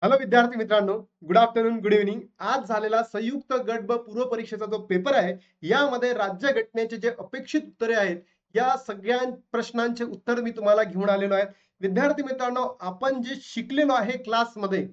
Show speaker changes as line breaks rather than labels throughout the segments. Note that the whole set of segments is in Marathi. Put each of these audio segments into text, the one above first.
हॅलो विद्यार्थी मित्रांनो, गुड आफ्टरनून, गुड इव्हनिंग. आज झालेला संयुक्त गट ब पूर्व परीक्षेचा जो पेपर आहे, यामध्ये राज्यघटनेचे जे अपेक्षित उत्तरे आहेत, या सगळ्या प्रश्नांचे उत्तर मी तुम्हाला घेऊन आलेलो आहे. विद्यार्थी मित्रांनो, आपण जे शिकलेलो आहे क्लासमध्ये,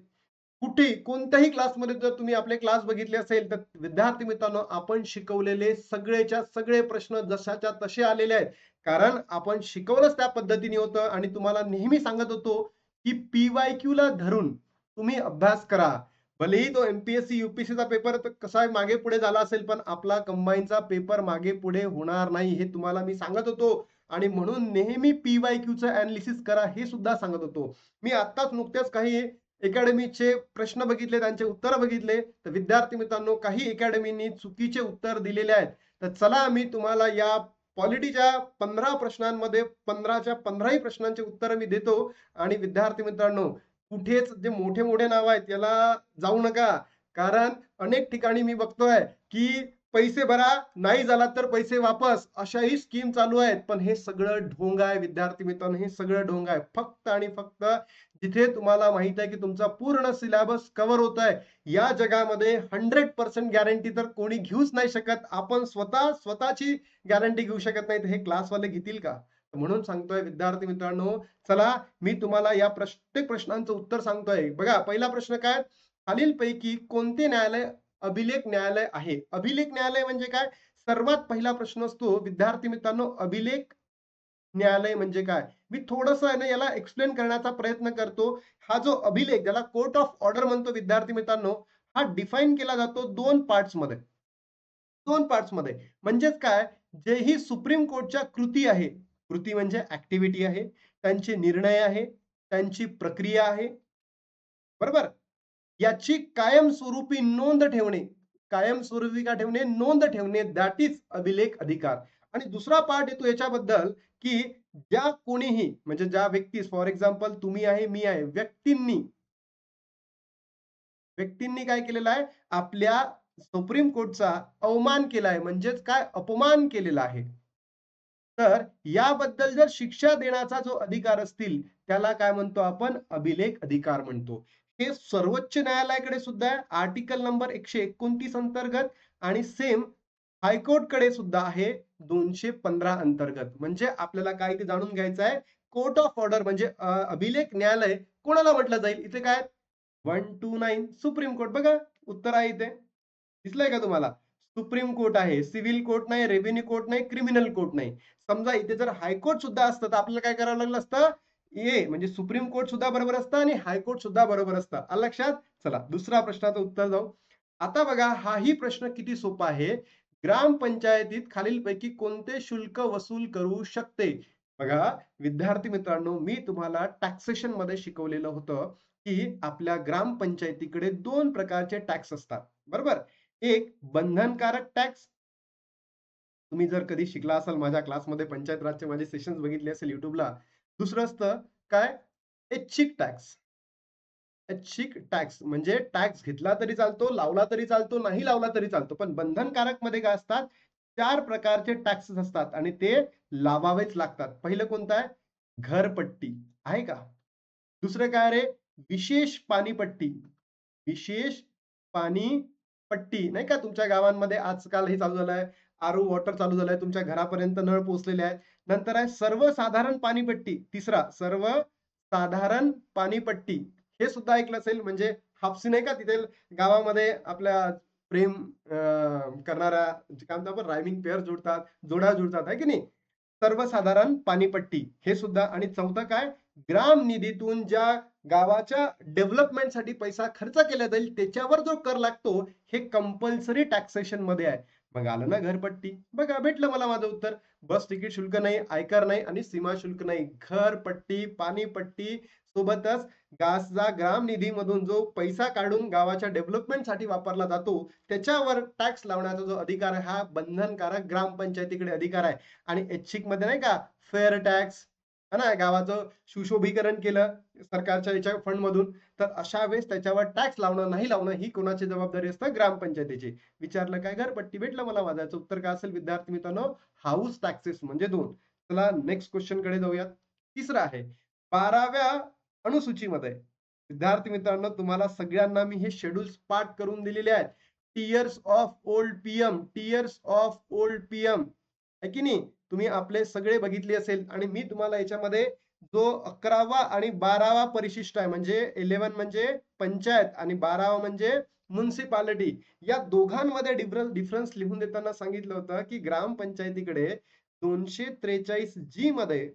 कुठे कोणत्याही क्लासमध्ये जर तुम्ही आपले क्लास बघितले असेल, तर विद्यार्थी मित्रांनो, आपण शिकवलेले सगळेच्या सगळे प्रश्न जशाच्या तसे आलेले आहेत. कारण आपण शिकवलंच त्या पद्धतीने होतं आणि तुम्हाला नेहमी सांगत होतो, की PYQ ला धरून तुम्ही अभ्यास करा. भलेही तो MPSC, UPSCचा पेपर कसा आहे मागे पुढे झाला असेल, पण आपला कंबाईनचा पेपर मागे पुढे होणार नाही हे तुम्हाला मी सांगत होतो. आणि म्हणून नेहमी PYQचं अनालिसिस करा हे सुद्धा सांगत होतो. मी आत्ताच नुकतेच काही अकॅडमीचे प्रश्न बघितले, त्यांचे उत्तर बघितले, तर विद्यार्थी मित्रांनो, काही अकॅडमीनी चुकीचे उत्तर दिलेले आहेत. तर चला मी तुम्हाला या पॉलिटीच्या 15 प्रश्नांमध्ये 15च्या 15ही प्रश्नांचे उत्तर मी देतो. आणि विद्यार्थी मित्रांनो, कुठेच जे मोठे मोठे नाव आहेत याला जाऊ नका. कारण अनेक ठिकाणी मी बघतोय की पैसे भरा, नाही झाला तर पैसे वापस, अशाही स्कीम चालू आहेत. पण हे सगळं ढोंग आहे विद्यार्थी मित्रांनो, हे सगळं ढोंग आहे. फक्त आणि फक्त जिथे तुम्हाला माहित आहे की तुमचा पूर्ण सिलेबस कव्हर होत आहे, या जगामध्ये 100% गॅरंटी तर कोणी घेऊच नाही शकत. आपण स्वतःची गॅरंटी घेऊ शकत नाही, तर हे क्लासवाले घेतील का? म्हणून सांगतोय विद्यार्थी मित्रांनो, चला मी तुम्हाला या प्रत्येक प्रश्नांचं उत्तर सांगतोय. बघा, पहिला प्रश्न काय? खालीलपैकी कोणते न्यायालय अभिलेख न्यायालय आहे? अभिलेख न्यायालय म्हणजे काय? सर्वात पहिला प्रश्न असतो विद्यार्थी मित्रांनो, अभिलेख न्यायालय म्हणजे काय? मी थोडंसं आहे ना याला एक्सप्लेन करण्याचा प्रयत्न करतो. हा जो अभिलेख, ज्याला कोर्ट ऑफ ऑर्डर म्हणतो विद्यार्थी मित्रांनो, हा डिफाईन केला जातो 2 पार्ट्समध्ये. 2 पार्ट्समध्ये. म्हणजेच काय? जे ही सुप्रीम कोर्टच्या कृती आहे, कृती म्हणजे ॲक्टिव्हिटी आहे, त्यांचे निर्णय आहे, त्यांची प्रक्रिया आहे, बरोबर? याची कायमस्वरूपी नोंद ठेवणे. कायमस्वरूपी का ठेवणे? नोंद ठेवणे, दॅट इज अभिलेख अधिकार. आणि दुसरा पार्ट येतो याच्याबद्दल, की ज्या कोणीही म्हणजे ज्या व्यक्तीस, फॉर एक्झाम्पल तुम्ही आहे, मी आहे, व्यक्तींनी काय केलेलं आहे? आपल्या सुप्रीम कोर्टचा अवमान केलाय, म्हणजेच काय? अपमान केलेला आहे. तर याबद्दल जर शिक्षा देण्याचा जो अधिकार असतील, त्याला काय म्हणतो आपण? अभिलेख अधिकार म्हणतो. हे सर्वोच्च न्यायालयाकडे सुद्धा आहे, आर्टिकल नंबर 129 अंतर्गत. आणि सेम हायकोर्टकडे सुद्धा आहे 215 अंतर्गत. म्हणजे आपल्याला काय ते जाणून घ्यायचं आहे, कोर्ट ऑफ ऑर्डर म्हणजे अभिलेख न्यायालय कोणाला म्हटलं जाईल? इथे काय 129 सुप्रीम कोर्ट. बघा, उत्तर आहे इथे. दिसलंय का तुम्हाला? सुप्रीम कोर्ट आहे, सिव्हिल कोर्ट नाही, रेव्हेन्यू कोर्ट नाही, क्रिमिनल कोर्ट नाही. समजा इथे जर हायकोर्ट सुद्धा असतं, तर आपल्याला काय करावं लागलं असतं? ए म्हणजे सुप्रीम कोर्ट सुद्धा बरोबर असतं आणि हायकोर्ट सुद्धा बरोबर असतं. आलं लक्षात? चला दुसऱ्या प्रश्नाचं उत्तर जाऊ. आता बघा, हाही प्रश्न किती सोपा आहे. ग्रामपंचायतीत खालीलपैकी कोणते शुल्क वसूल करू शकते? बघा विद्यार्थी मित्रांनो, मी तुम्हाला टॅक्सेशन मध्ये शिकवलेलं होतं, की आपल्या ग्रामपंचायतीकडे 2 प्रकारचे टॅक्स असतात. बरोबर? एक बंधनकारक टॅक्स. तुम्ही जर कधी शिकला असाल, माझ्या क्लासमध्ये पंचायत राजचे माझे सेशन्स बघितले असेल YouTubeला. दुसरं असतं काय? ऐच्छिक टॅक्स. ऐच्छिक टॅक्स म्हणजे टॅक्स घेतला तरी चालतो, लावला तरी चालतो, नाही लावला तरी चालतो. पण बंधनकारक मध्ये काय असतात? 4 प्रकारचे टॅक्सेस असतात आणि ते लावावेच लागतात. पहिलं कोणतं आहे? घरपट्टी. आहे का? दुसरं काय रे? विशेष पाणीपट्टी. विशेष पाणीपट्टी नाही का? तुमच्या गावांमध्ये आजकाल हे चालू झालंय, आरो वॉटर चालू झालंय, तुमच्या घरापर्यंत नळ पोहोचलेले आहेत. नंतर आहे सर्वसाधारण पाणीपट्टी. तिसरा सर्वसाधारण पाणीपट्टी. हे सुद्धा ऐकलं असेल, म्हणजे हापसी नाही का तिथे गावामध्ये आपल्या प्रेम करणाऱ्या, काय म्हणतो आपण, रायमिंग पेअर जुडतात, जोड्या जुडतात, आहे की नाही? सर्वसाधारण पाणीपट्टी हे सुद्धा. आणि चौथं काय? ग्राम निधीतून ज्या गावाच्या डेव्हलपमेंटसाठी पैसा खर्च केला जाईल, त्याच्यावर जो कर लागतो, हे कंपल्सरी टॅक्सेशन मध्ये आहे. मग आलं ना घरपट्टी. बघा, भेटलं मला माझं उत्तर. बस तिकीट शुल्क नाही, आयकर नाही आणि सीमा शुल्क नाही. घरपट्टी, पाणीपट्टी सोबतच गासचा ग्राम निधीमधून जो पैसा काढून गावाच्या डेव्हलपमेंटसाठी वापरला जातो, त्याच्यावर टॅक्स लावण्याचा जो अधिकार आहे, हा बंधनकारक ग्रामपंचायतीकडे अधिकार आहे. आणि ऐच्छिक मध्ये नाही का, फेअर टॅक्स, है ना, गावाचं सुशोभीकरण केलं सरकारच्या याच्या फंड मधून, तर अशा वेळेस त्याच्यावर टॅक्स लावणं नाही लावणं ही कोणाची जबाबदारी असते? ग्रामपंचायतीची. विचारलं काय? घरपट्टी. भेटलं मला माझं उत्तर. काय असेल विद्यार्थी मित्रांनो? हाऊस टॅक्सेस म्हणजे 2. चला नेक्स्ट क्वेश्चन कडे जाऊयात. तिसरा आहे 12व्या अनुसूचीमध्ये विद्यार्थी मित्रांनो, तुम्हाला सगळ्यांना मी हे शेड्यूल्स पाठ करून दिलेले आहेत. Tears of old PM, tears of old PM, आहे की नाही? तुम्ही आपले सगळे बघितले असेल आणि मी तुम्हाला याच्यामध्ये जो 11वा आणि 12वा परिशिष्ट आहे, म्हणजे 11 म्हणजे पंचायत आणि 12वा म्हणजे म्युनिसिपालिटी, या दोघांमध्ये डिफरन्स लिहून देताना सांगितलं होतं, की ग्रामपंचायतीकडे 243 जी मध्ये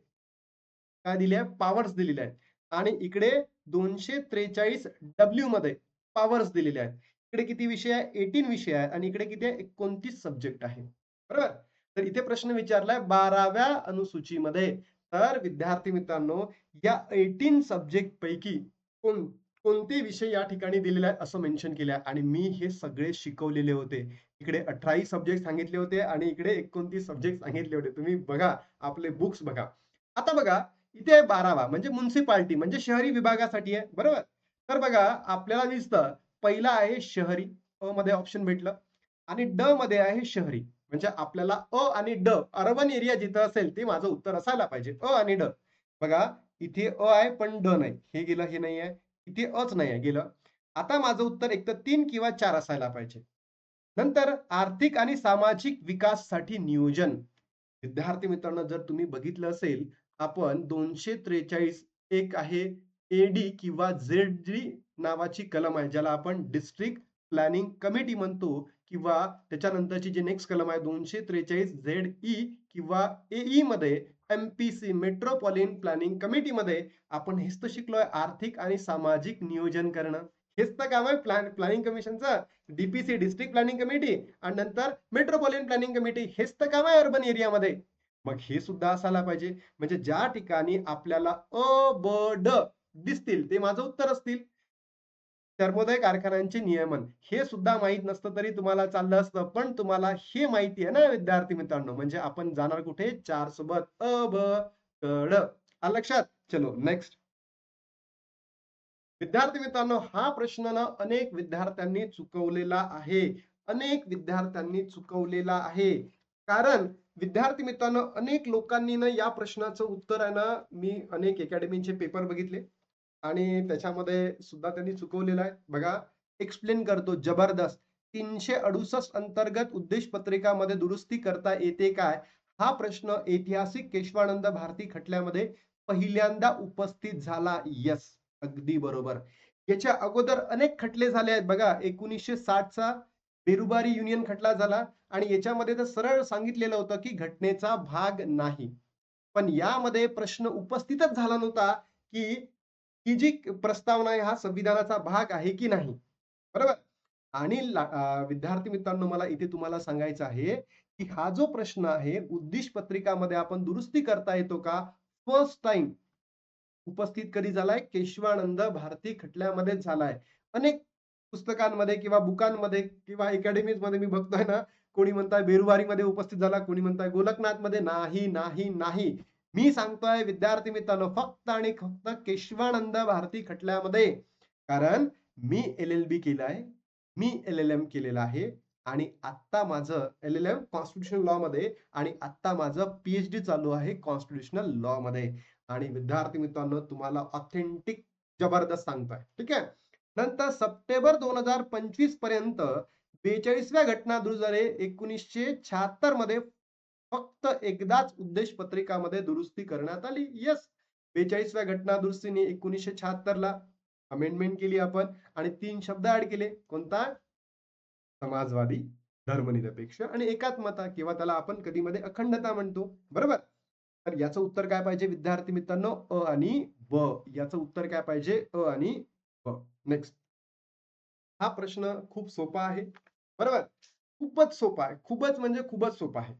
काय दिले आहे? पॉवर्स दिलेले आहेत आणि इकडे 243 डब्ल्यू मध्ये पॉवर्स दिलेले आहेत. इकडे किती विषय आहे? 18 विषय आहेत आणि इकडे किती आहे? 29 सब्जेक्ट आहे. बरोबर? तर इथे प्रश्न विचारलाय 12व्या अनुसूचीमध्ये. तर विद्यार्थी मित्रांनो, या 18 सब्जेक्ट पैकी कोणते विषय या ठिकाणी दिलेले आहेत असं मेन्शन केले आहे आणि मी हे सगळे शिकवलेले होते. इकडे 18 सब्जेक्ट सांगितले होते आणि इकडे 29 सब्जेक्ट सांगितले होते. तुम्ही बघा, आपले बुक्स बघा. आता बघा, इथे आहे 12वा म्हणजे म्युनिसिपालिटी म्हणजे शहरी विभागासाठी आहे. बरोबर? तर बघा, आपल्याला दिसतं पहिला आहे शहरी, अ मध्ये ऑप्शन भेटलं आणि ड मध्ये आहे शहरी. म्हणजे आपल्याला अ आणि ड, अर्बन एरिया जिथं असेल ते माझं उत्तर असायला पाहिजे. अ आणि ड. बघा, इथे अ आहे पण ड नाही. हे गेलं, हे नाही आहे. इथे अच नाही आहे, गेलं. आता माझं उत्तर एक तर 3 किंवा 4 असायला पाहिजे. नंतर आर्थिक आणि सामाजिक विकासासाठी नियोजन. विद्यार्थी मित्रांनो, जर तुम्ही बघितलं असेल, आपण 243 एक आहे एडी किंवा झेडडी नावाची कलम आहे, ज्याला आपण डिस्ट्रिक्ट प्लॅनिंग कमिटी म्हणतो, किंवा त्याच्यानंतरची जी नेक्स्ट कलम आहे 243 झेडई किंवा एई मध्ये एमपीसी मेट्रोपॉलिटन प्लॅनिंग कमिटी मध्ये आपण हेच तर शिकलोय, आर्थिक आणि सामाजिक नियोजन करणं. हेच तर काम आहे प्लॅनिंग कमिशनचं. डीपीसी डिस्ट्रिक्ट प्लॅनिंग कमिटी आणि नंतर मेट्रोपॉलिटन प्लॅनिंग कमिटी, हेच तर काम आहे अर्बन एरियामध्ये. मग हे सुद्धा असायला पाहिजे. म्हणजे ज्या ठिकाणी आपल्याला अ, ब, ड दिसतील ते माझं उत्तर असतील. कर्मोदय कारखान्यांचे नियमन हे सुद्धा माहित नसतं तरी तुम्हाला चाललं असतं, पण तुम्हाला हे माहिती आहे ना विद्यार्थी मित्रांनो, म्हणजे आपण जाणार कुठे? 4 सोबत अ, ब, क, ड. आलं लक्षात? चलो नेक्स्ट. विद्यार्थी मित्रांनो, हा प्रश्न ना अनेक विद्यार्थ्यांनी चुकवलेला आहे. अनेक विद्यार्थ्यांनी चुकवलेला आहे. कारण विद्यार्थी मित्रांनो, अनेक लोकांनी ना या प्रश्नाचं उत्तर आहे ना, मी अनेक अकॅडमीचे पेपर बघितले आणि त्याच्यामध्ये सुद्धा त्यांनी चुकवलेलं आहे. बघा, एक्सप्लेन करतो जबरदस्त. 368 अंतर्गत उद्देश पत्रिकामध्ये दुरुस्ती करता येते काय? हा प्रश्न ऐतिहासिक केशवानंद भारती खटल्यामध्ये पहिल्यांदा उपस्थित झाला. येस, अगदी बरोबर. याच्या अगोदर अनेक खटले झाले आहेत बघा. 1960 चा बेरुबारी युनियन खटला झाला आणि याच्यामध्ये तर सरळ सांगितलेलं होतं की घटनेचा भाग नाही. पण यामध्ये प्रश्न उपस्थितच झाला नव्हता की ही जी प्रस्तावना आहे हा संविधानाचा भाग आहे की नाही. बरोबर? आणि विद्यार्थी मित्रांनो, मला इथे तुम्हाला सांगायचं आहे की हा जो प्रश्न आहे उद्दिष्ट पत्रिकामध्ये आपण दुरुस्ती करता येतो का? फर्स्ट टाइम उपस्थित कधी झालाय? केशवानंद भारती खटल्यामध्येच झालाय. अनेक पुस्तकांमध्ये किंवा बुकांमध्ये किंवा अकॅडमीजमध्ये मी बघतोय ना, कोणी म्हणताय बेरुवारीमध्ये उपस्थित झाला, कोणी म्हणताय गोलकनाथमध्ये. नाही, नाही, नाही. मी सांगतोय विद्यार्थी मित्रांनो, फक्त आणि फक्त केशवानंद भारती खटल्यामध्ये. कारण मी एल-एल-बी केलाय, मी एल-एल-एम केलेलं आहे आणि आत्ता माझं एल-एल-एम कॉन्स्टिट्यूशनल लॉ मध्ये आणि आत्ता माझं पी-एच-डी चालू आहे कॉन्स्टिट्यूशनल लॉ मध्ये. आणि विद्यार्थी मित्रांनो, तुम्हाला ऑथेंटिक जबरदस्त सांगतोय. ठीक आहे. नंतर सप्टेंबर 2025 पर्यंत 42व्या घटना दुरुस्तीद्वारे 1976 मध्ये फक्त एकदाच उद्देश पत्रिकामध्ये दुरुस्ती करण्यात आली. येस, 42व्या घटना दुरुस्तीने 1976 ला अमेंडमेंट केली आपण आणि 3 शब्द ऍड केले. कोणता? समाजवादी, धर्मनिरपेक्ष आणि एकात्मता, किंवा त्याला आपण कधी मध्ये अखंडता म्हणतो. बरोबर? तर याचं उत्तर काय पाहिजे विद्यार्थी मित्रांनो? अ आणि ब. याचं उत्तर काय पाहिजे? अ आणि ब. नेक्स्ट. हा प्रश्न खूप सोपा आहे. बरोबर? खूपच सोपा आहे. खूपच म्हणजे खूपच सोपा आहे.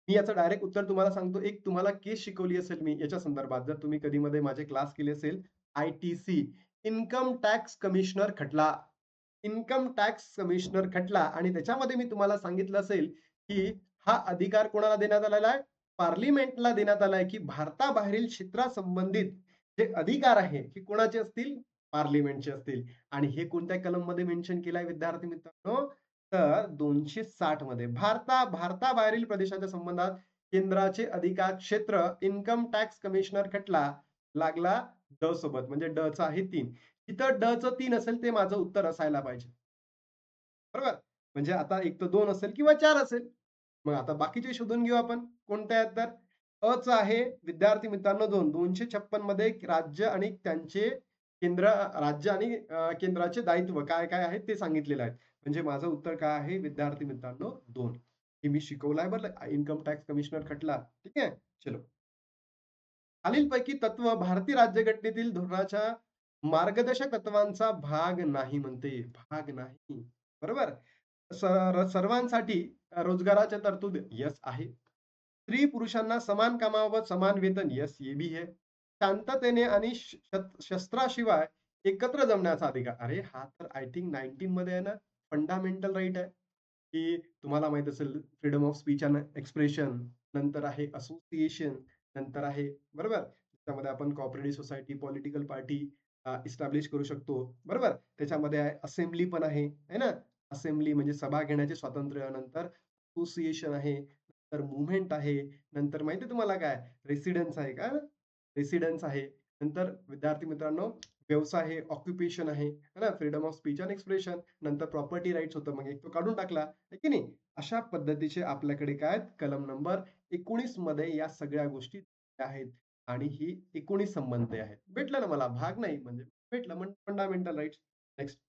मी याचं डायरेक्ट उत्तर तुम्हाला सांगतो. एक तुम्हाला केस शिकवली असेल मी याच्या संदर्भात. जर तुम्ही कधी-मध्ये माझे क्लास केले असेल. आय-टी-सी, इन्कम टॅक्स कमिशनर खटला. इन्कम टॅक्स कमिशनर खटला आणि त्याच्यामध्ये मी तुम्हाला सांगितलं असेल, की हा अधिकार कोणाला देण्यात आलेला आहे? पार्लिमेंटला देण्यात आलाय, की भारताबाहेरील क्षेत्रासंबंधित जे अधिकार आहे, हे कोणाचे असतील? पार्लिमेंटचे असतील. आणि हे कोणत्या कलममध्ये मेन्शन केलंय विद्यार्थी मित्रांनो? तर 260 मध्ये. भारताबाहेरील प्रदेशाच्या संबंधात केंद्राचे अधिकार क्षेत्र इन्कम टॅक्स कमिशनर खटला लागला ड सोबत, म्हणजे ड चा आहे 3. इथं डचं 3 असेल ते माझं उत्तर असायला पाहिजे. बरोबर? म्हणजे आता एक तर 2 असेल किंवा 4 असेल. मग आता बाकीचे शोधून घेऊ आपण. कोणते आहेत तर? अचं आहे विद्यार्थी मित्रांनो 2. 256 मध्ये राज्य आणि त्यांचे केंद्र राज्य आणि केंद्राचे दायित्व काय-काय आहेत ते सांगितलेलं आहे. म्हणजे माझं उत्तर काय आहे विद्यार्थी मित्रांनो 2. हे मी शिकवलं बरं इन्कम टॅक्स कमिशनर खटला. ठीक आहे? चलो. खालीलपैकी तत्व भारतीय राज्यघटनेतील धोरणाच्या मार्गदर्शक तत्वांचा भाग नाही म्हणते. भाग नाही. बरोबर? सर्वांसाठी रोजगाराच्या तरतूद यस आहे. स्त्री पुरुषांना समान कामाबाबत समान वेतन यस ये भी है. शांततेने आणि शस्त्राशिवाय एकत्र जमण्याचा अधिकार. अरे हा तर आय थिंक 19 मध्ये आहे ना फंडामेंटल राईट आहे. की तुम्हाला माहित असेल freedom of speech and expression, नंतर आहे असोसिएशन, नंतर आहे बरोबर. त्यामध्ये आपण cooperative society, political party establish करू शकतो. बरोबर. त्याच्यामध्ये आहे असेंब्ली पण आहे, है ना? असेंब्ली म्हणजे सभा घेण्याचे स्वातंत्र्य, नंतर असोसिएशन आहे, नंतर मूव्हमेंट आहे, नंतर माहिती आहे तुम्हाला काय रेसिडेन्स आहे का? रेसिडेन्स आहे. नंतर विद्यार्थी मित्रांनो व्यवसाय आहे, ऑक्युपेशन आहे, है ना? Freedom of speech and expression, नंतर प्रॉपर्टी राइट्स होतं, मग एक तो काढून टाकला, आहे की नाही? अशा पद्धतीचे आपल्याकडे काय आहेत, कलम नंबर 19 मध्ये या सगळ्या गोष्टी आहेत आणि ही 19 संबंध आहेत. भेटलं ना मला, भाग नाही म्हणजे भेटलं म्हणजे फंडामेंटल राइट्स. नेक्स्ट.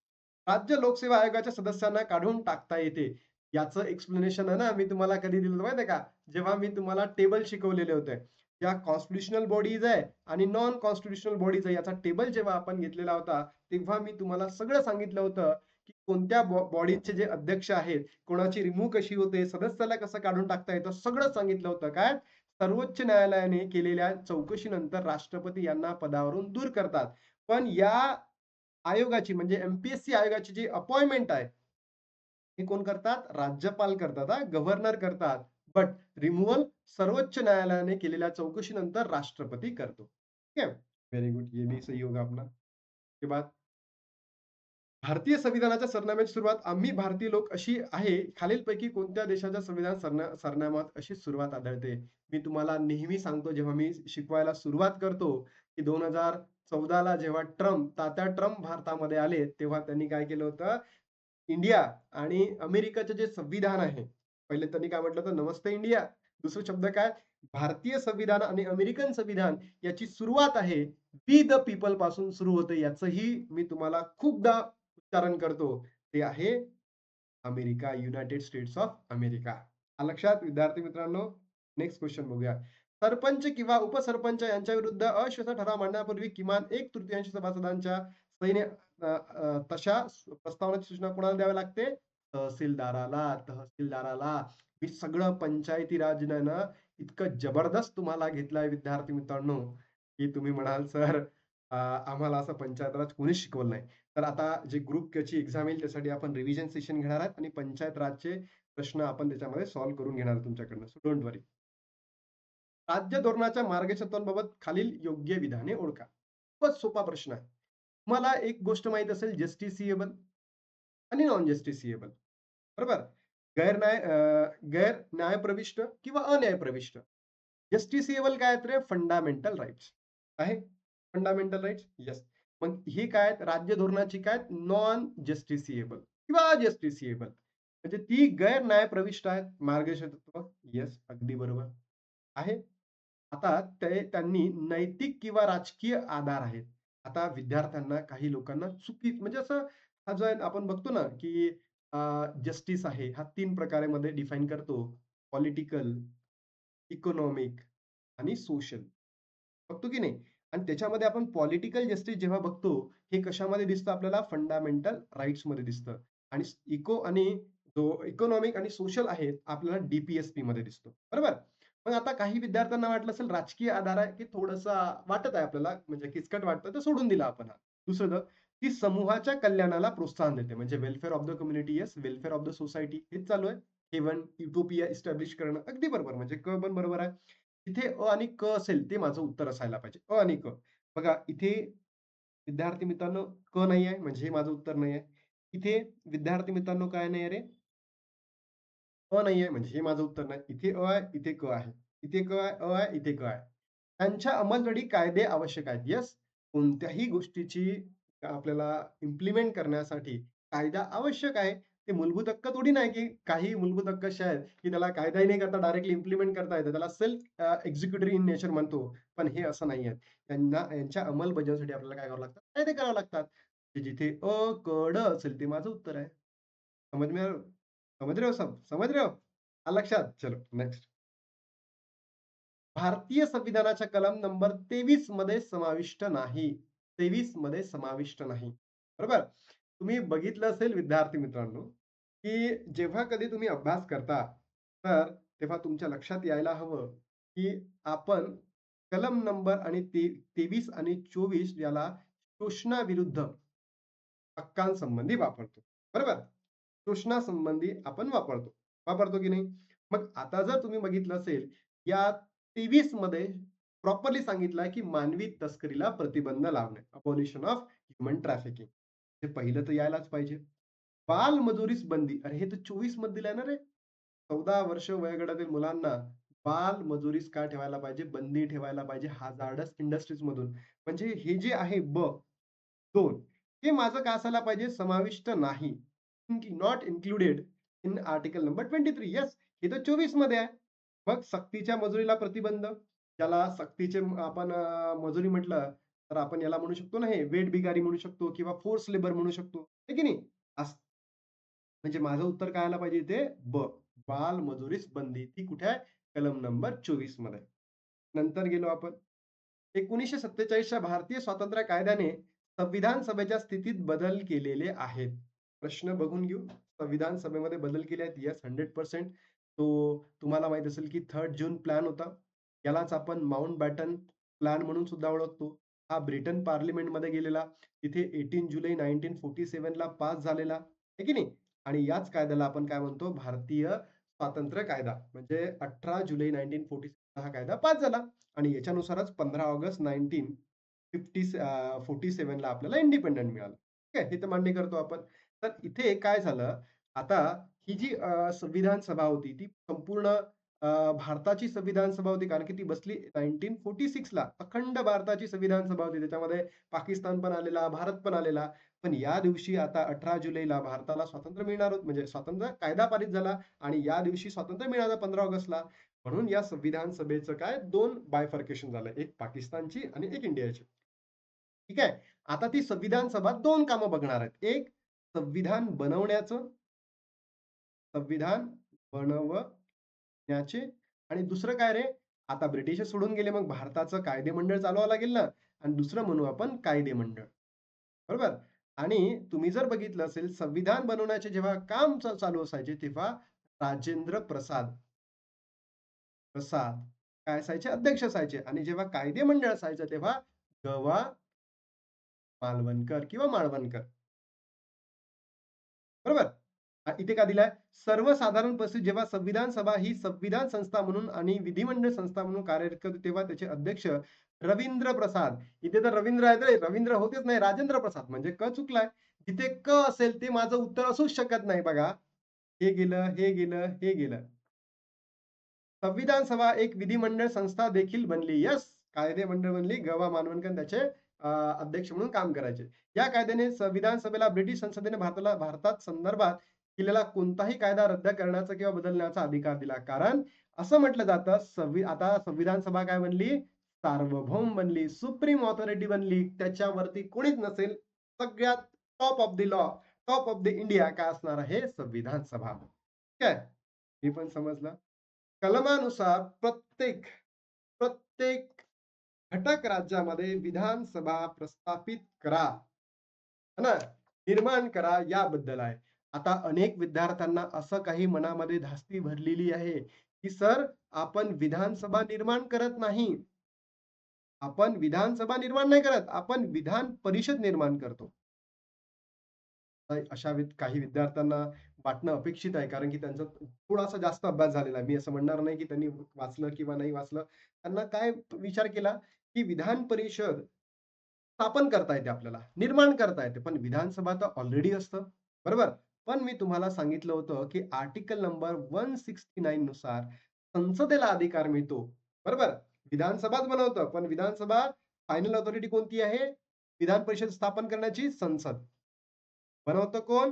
राज्य लोकसेवा आयोगाच्या सदस्यांना काढून टाकता येते. याचं एक्सप्लेनेशन आहे ना, मी तुम्हाला कधी दिलं होतं माहिती आहे का? जेव्हा मी तुम्हाला टेबल शिकवलेले होते. ज्या कॉन्स्टिट्यूशनल बॉडीज आहे आणि नॉन कॉन्स्टिट्यूशनल बॉडीज आहे याचा टेबल जेव्हा आपण घेतलेला होता, तेव्हा मी तुम्हाला सगळं सांगितलं होतं, की कोणत्या बॉडीचे जे अध्यक्ष आहेत, कोणाची रिमूव्ह कशी होते, सदस्याला कसं काढून टाकता येतं, सगळं सांगितलं होतं. काय? सर्वोच्च न्यायालयाने केलेल्या चौकशीनंतर राष्ट्रपती यांना पदावरून दूर करतात. पण या आयोगाची म्हणजे एम-पी-एस-सी आयोगाची जी अपॉइंटमेंट आहे, हे कोण करतात? राज्यपाल करतात हां, गव्हर्नर करतात. बट रिमूव्हल सर्वोच्च न्यायालयाने केलेल्या चौकशीनंतर राष्ट्रपती करतो. ठीक है? Very good. ये भी सही होगा अपना. उसके बाद भारतीय संविधानाच्या सरनाम्याची सुरुवात आम्ही भारतीय लोक अशी आहे. खालीलपैकी कोणत्या देशाच्या संविधान सरनाम्यात अशी सुरुवात आढळते? मी तुम्हाला नेहमी सांगतो जेव्हा मी शिकवायला सुरुवात करतो, की 2014 ला जेव्हा तात्या ट्रम्प भारतामध्ये आले, तेव्हा त्यांनी काय केलं होतं, इंडिया आणि अमेरिकाचं जे संविधान आहे, पहिले त्यांनी काय म्हटलं होतं, नमस्ते इंडिया. दुसरा शब्द काय? भारतीय संविधान आणि अमेरिकन संविधान याची सुरुवात आहे, वी द पीपल पासून सुरू होते. याचंही मी तुम्हाला खूपदा उच्चारण करतो. ते आहे America, United states of America. आलं लक्षात विद्यार्थी मित्रांनो? नेक्स्ट क्वेश्चन बघूया. सरपंच किंवा उपसरपंच यांच्या विरुद्ध अश्वेत ठराव मांडण्यापूर्वी किमान 1/3 सभासदांच्या सहीने तशा प्रस्तावनेची सूचना कोणाला द्यावी लागते? तहसीलदाराला. तहसीलदाराला. मी सगळं पंचायती राजनं इतकं जबरदस्त तुम्हाला घेतलंय विद्यार्थी मित्रांनो, की तुम्ही म्हणाल सर आम्हाला असं पंचायत राज कोणीच शिकवलं नाही. तर आता जे ग्रुपची एक्झाम येईल त्यासाठी आपण रिव्हिजन सेशन घेणार आहात आणि पंचायत राजचे प्रश्न आपण त्याच्यामध्ये सॉल्व्ह करून घेणार आहोत तुमच्याकडनं. सो डोंट वरी. राज्य धोरणाच्या मार्गदर्शकांबाबत खालील योग्य विधाने ओळखा. खूपच सोपा प्रश्न आहे. तुम्हाला एक गोष्ट माहीत असेल जस्टिसिएबल आणि नॉन जस्टिसिएबल. बरोबर? गैर न्यायप्रविष्ट किंवा अन्यायप्रविष्ट. जस्टिसिएबल काय आहेत रे? फंडामेंटल राइट्स आहे. Fundamental rights yes. मग हे काय आहेत? राज्य धोरणाची काय नॉन जस्टिसिएबल किंवा अजस्टिसिएबल. म्हणजे ती गैर न्यायप्रविष्ट आहेत. मार्गदर्शक तत्व येस, अगदी बरोबर आहे. आता त्यांनी नैतिक किंवा राजकीय आधार आहेत. आता विद्यार्थ्यांना काही लोकांना म्हणजे असं हा जो आहे आपण बघतो ना, की जस्टिस आहे हा 3 प्रकारामध्ये डिफाईन करतो. पॉलिटिकल, इकॉनॉमिक आणि सोशल. बघतो की नाही? आणि त्याच्यामध्ये आपण पॉलिटिकल जस्टिस जेव्हा बघतो, हे कशामध्ये दिसतं आपल्याला फंडामेंटल राइट्समध्ये दिसतं. आणि आणि जो इकॉनॉमिक आणि सोशल आहे आपल्याला डी मध्ये दिसतो. बरोबर? मग आता काही विद्यार्थ्यांना वाटलं असेल राजकीय आधार आहे, की थोडंसं वाटत आहे आपल्याला म्हणजे किचकट वाटतं, तर सोडून दिला आपण हा. दुसरं ती समूहाच्या कल्याणाला प्रोत्साहन देते. म्हणजे welfare of the community yes, welfare of the society हेच चालू आहे. हेवन, युटोपिया इस्टॅब्लिश करणं अगदी बरोबर. म्हणजे क पण बरोबर आहे. इथे अ आणि क असेल ते माझं उत्तर असायला पाहिजे. अ आणि क. बघा इथे विद्यार्थी मित्रांनो क नाही आहे म्हणजे हे माझं उत्तर नाही आहे. इथे विद्यार्थी मित्रांनो काय नाही आहे रे? अ नाही आहे म्हणजे हे माझं उत्तर नाही. इथे अ आहे, इथे क आहे. इथे क आहे, अ आहे, इथे क आहे. त्यांच्या अंमलबजावणी कायदे आवश्यक आहेत. येस, कोणत्याही गोष्टीची आपल्याला इम्प्लिमेंट करण्यासाठी कायदा आवश्यक आहे. ते मूलभूत हक्क थोडी नाही, की काही मूलभूत हक्क असे आहेत, की त्याला कायदाही नाही करता डायरेक्टली इम्प्लिमेंट करता येतं. त्याला सेल्फ एक्झिक्युटरी इन नेचर म्हणतो. पण हे असं नाही आहे. त्यांना यांच्या अंमलबजावणीसाठी आपल्याला काय करावं लागतं? कायदे करावे लागतात. की जिथे अ, क, ड असेल ते माझं उत्तर आहे. समझ में आ समझ रहे हो सब? समझ रहे हो? आलं लक्षात? चलो नेक्स्ट. भारतीय संविधानाच्या कलम नंबर 23 मध्ये समाविष्ट नाही. 23 मध्ये समाविष्ट नाही. बरोबर? तुम्ही बघितलं असेल विद्यार्थी मित्रांनो, की जेव्हा कधी तुम्ही अभ्यास करता, तर तेव्हा तुमच्या लक्षात यायला हवं, की आपण कलम नंबर आणि 23 आणि 24 याला शोषणाविरुद्ध हक्कांसंबंधी वापरतो. बरोबर? शोषणासंबंधी आपण वापरतो. वापरतो की नाही? मग आता जर तुम्ही बघितलं असेल, या 23 मध्ये प्रॉपरली सांगितलं आहे, की मानवी तस्करीला प्रतिबंध लावणे. Abolition of human trafficking. हे पहिलं तर यायलाच पाहिजे. बालमजुरीस बंदी. अरे हे तर 24 मध्ये दिलंय ना रे. 14 वर्ष वयोगटातील मुलांना बालमजुरीस काय ठेवायला पाहिजे? बंदी ठेवायला पाहिजे हजार्डस इंडस्ट्रीज मधून. म्हणजे हे जे आहे 2 हे माझं काय असायला पाहिजे? समाविष्ट नाही. Not included in article number 23. Yes, हे तर 24 मध्ये आहे. मग सक्तीच्या मजुरीला प्रतिबंध. ज्याला सक्तीचे आपण मजुरी म्हटलं, तर आपण याला म्हणू शकतो ना, हे वेठ बिगारी म्हणू शकतो किंवा फोर्स लेबर म्हणू शकतो. आहे की नाही? म्हणजे माझं उत्तर काय आलं पाहिजे इथे? बालमजुरीस बंदी. ती कुठे आहे? कलम नंबर 24 मध्ये. नंतर गेलो आपण. 1947च्या भारतीय स्वातंत्र्य कायद्याने संविधान सभेच्या स्थितीत बदल केलेले आहेत. प्रश्न बघून घेऊ. संविधान सभेमध्ये बदल केले आहेत. येस, 100%. तो तुम्हाला माहित असेल की 3 जून प्लॅन होता. यालाच आपण माउंटबॅटन प्लॅन म्हणून सुद्धा ओळखतो. हा ब्रिटन पार्लिमेंटमध्ये गेलेला. तिथे 18 जुलै 1947 ला पास झालेला. आहे की नाही? आणि याच कायद्याला आपण काय म्हणतो? भारतीय स्वातंत्र्य कायदा. म्हणजे 18 जुलै 1947 हा कायदा पास झाला. आणि याच्यानुसारच 15 ऑगस्ट 1947 ला आपल्याला इंडिपेंडंट मिळालं. ठीक आहे, हे तर मान्य करतो आपण. तर इथे काय झालं, आता ही जी संविधान सभा होती ती संपूर्ण भारताची संविधान सभा होती, कारण की ती बसली 1946 ला. अखंड भारताची संविधान सभा होती. त्याच्यामध्ये पाकिस्तान पण आलेला, भारत पण आलेला. पण या दिवशी आता 18 जुलैला भारताला स्वातंत्र्य मिळणार होतं, म्हणजे स्वातंत्र्य कायदा पारित झाला आणि या दिवशी स्वातंत्र्य मिळालं 15 ऑगस्टला. म्हणून या संविधान सभेचं काय 2 बायफर्केशन झालं. एक पाकिस्तानची आणि एक इंडियाची. ठीक आहे. आता ती संविधान सभा 2 कामं बघणार आहेत. एक संविधान बनवण्याचं, संविधान बनवण्याचे, आणि दुसरं काय रे? आता ब्रिटिश सोडून गेले, मग भारताचं कायदेमंडळ चालवावं लागेल ना, आणि दुसरं म्हणू आपण कायदेमंडळ. बरोबर? आणि तुम्ही जर बघितलं असेल, संविधान बनवण्याचे जेव्हा काम चालू असायचे, तेव्हा राजेंद्र प्रसाद प्रसाद काय असायचे? अध्यक्ष असायचे. आणि जेव्हा कायदेमंडळ असायचं, तेव्हा ग. मालवणकर किंवा माळवणकर. बरोबर? इथे का दिलाय? सर्वसाधारण परिस्थितीत जेव्हा संविधान सभा ही संविधान संस्था म्हणून आणि विधिमंडळ संस्था म्हणून कार्यरत करते, तेव्हा त्याचे अध्यक्ष रवींद्र प्रसाद. इथे तर रवींद्र आहेत रे. रवींद्र होतेच नाही, राजेंद्र प्रसाद. म्हणजे चुकलाय. जिथे असेल ते माझं उत्तर असूच शकत नाही बघा. हे गेलं, हे गेलं, हे गेलं. संविधान सभा एक विधिमंडळ संस्था देखील बनली. येस, कायदेमंडळ बनली. मानवणकर त्याचे अध्यक्ष म्हणून काम करायचे. या कायद्याने संविधान सभेला ब्रिटिश संसदेने भारतात संदर्भात केलेला कोणताही कायदा रद्द करण्याचा किंवा बदलण्याचा अधिकार दिला. कारण असं म्हटलं जातं, आता संविधान सभा काय बनली? सार्वभौम बनली, सुप्रीम ऑथॉरिटी बनली. त्याच्यावरती कोणीच नसेल. सगळ्यात top of the law, top of the India काय असणार आहे? संविधान सभा. ठीक आहे? हे पण समजलं. कलमानुसार प्रत्येक प्रत्येक घटक राज्यामध्ये विधानसभा प्रस्थापित करा, है ना, निर्माण करा, याबद्दल आहे. आता अनेक विद्यार्थ्यांना असं काही मनामध्ये धास्ती भरलेली आहे, की सर आपण विधानसभा निर्माण करत नाही. आपण विधानसभा निर्माण नाही करत, आपण विधान परिषद निर्माण करतो. अशा काही विद्यार्थ्यांना वाटणं अपेक्षित आहे, कारण की त्यांचा थोडासा जास्त अभ्यास झालेला आहे. मी असं म्हणणार नाही की त्यांनी वाचलं किंवा नाही वाचलं. त्यांना काय विचार केला, की विधान परिषद स्थापन करता येते आपल्याला, निर्माण करता येते. पण विधानसभा तर ऑलरेडी असतं. बरोबर? पण मी तुम्हाला सांगितलं होतं, की आर्टिकल नंबर 169 नुसार संसदेला अधिकार मिळतो. बरोबर? विधानसभाच बनवतं, पण विधानसभा फायनल ऑथॉरिटी कोणती आहे? विधान परिषद स्थापन करण्याची संसद. बनवतं कोण?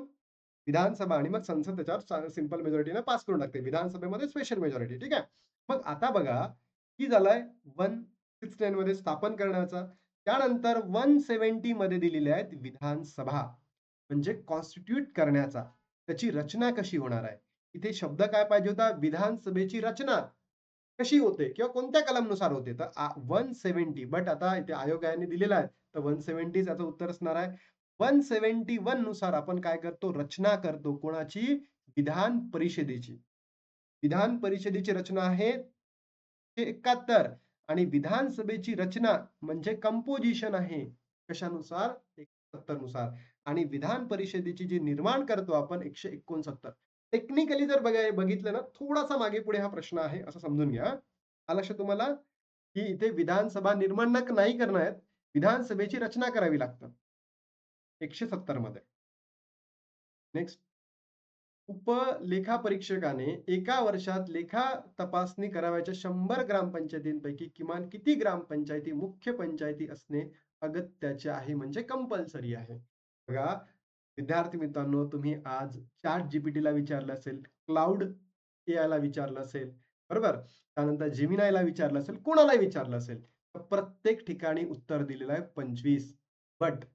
विधानसभा आणि मग संसद त्याच्यावर सिंपल मेजॉरिटीने पास करून टाकते. विधानसभेमध्ये स्पेशल मेजॉरिटी. ठीक आहे. मग आता बघा, की झालंय 169 मध्ये स्थापन करण्याचा. त्यानंतर 170 मध्ये दिलेले आहेत विधानसभा. म्हणजे कॉन्स्टिट्यूट करण्याचा. त्याची रचना कशी होणार आहे? इथे शब्द काय पाहिजे होता? विधानसभेची रचना कशी होते किंवा कोणत्या कलमनुसार होते? तर 170 बट आता इथे आयोगाने दिलेला आहे. तर 170 याचं उत्तर असणार आहे. 171 नुसार आपण काय करतो? रचना करतो. कोणाची? विधान परिषदेची. विधान परिषदेची रचना आहे 71 आणि विधानसभेची रचना म्हणजे कंपोजिशन आहे. कशानुसार? 71 नुसार आणि विधान परिषदेची जी निर्माण करतो आपण 169. टेक्निकली जर बघितलं ना, थोडासा मागे-पुढे हा प्रश्न आहे असं समजून घ्या. आलं लक्षात तुम्हाला? की इथे विधानसभा निर्माण नाही करणार आहेत. विधानसभेची रचना करावी लागतं. 170 मध्ये. नेक्स्ट. उपलेखापरीक्षकाने एका वर्षात लेखा तपासणी करावयाच्या 100 ग्रामपंचायतींपैकी किमान किती ग्रामपंचायती मुख्य पंचायती असणे अगत्याचे आहे म्हणजे कंपल्सरी आहे. बघा, विद्यार्थी मित्रांनो, तुम्ही आज चॅट जीपीटीला विचारलं असेल, क्लाउड एआयला विचारलं असेल, बरोबर? त्यानंतर जेमिनायला विचारलं असेल, कोणालाही विचारलं असेल, तर प्रत्येक ठिकाणी उत्तर दिलेलं आहे 25. बट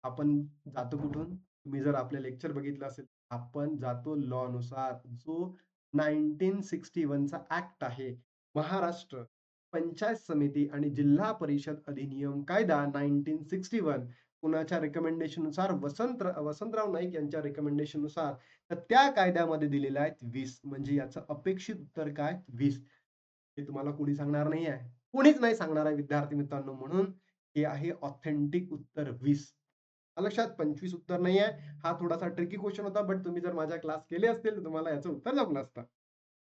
आपण जातो कुठून? तुम्ही जर आपले लेक्चर बघितलं असेल, आपण जातो लॉ नुसार. जो 1961 चा ऍक्ट आहे. महाराष्ट्र पंचायत समिती आणि जिल्हा परिषद अधिनियम कायदा 1961 कुणाच्या रिकमेंडेशन नुसार वसंतराव नाईक यांच्या रिकमेंडेशन नुसार तर त्या कायद्यामध्ये दिलेलं आहे 20 म्हणजे याचं अपेक्षित उत्तर काय 20. हे तुम्हाला कोणी सांगणार नाही आहे. कोणीच नाही सांगणार आहे विद्यार्थी मित्रांनो म्हणून हे आहे ऑथेंटिक उत्तर 20. लक्षात 25 उत्तर नाही आहे. हा थोडासा ट्रिकी क्वेश्चन होता बट तुम्ही जर माझ्या क्लास केले असतील तर तुम्हाला याचं उत्तर लागलं असतं.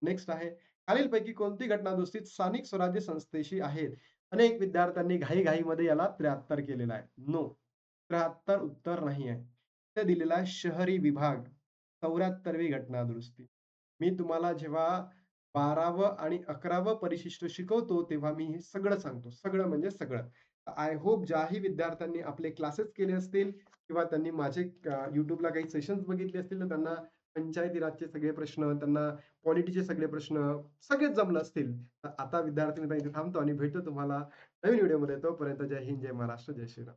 नेक्स्ट आहे खालीलपैकी कोणती घटना दुरुस्ती स्थानिक स्वराज्य संस्थेशी आहेत? अनेक विद्यार्थ्यांनी घाईघाईमध्ये याला 73 केलेला आहे. नो. 73 उत्तर नाही आहे. ते दिलेला आहे शहरी विभाग 74वी घटना दुरुस्ती. मी तुम्हाला जेव्हा 12व आणि 11व परिशिष्ट शिकवतो तेव्हा मी हे सगळं सांगतो. सगळं म्हणजे सगळं. आय होप ज्याही विद्यार्थ्यांनी आपले क्लासेस केले असतील किंवा त्यांनी माझे YouTubeला काही सेशन्स बघितले असतील तर त्यांना पंचायती राजचे सगळे प्रश्न, त्यांना पॉलिटीचे सगळे प्रश्न सगळेच जमलं असतील. तर आता विद्यार्थी मित्रांनो इथे थांबतो आणि भेटतो तुम्हाला नवीन व्हिडिओमध्ये. तोपर्यंत जय हिंद, जय महाराष्ट्र, जय श्रीराम.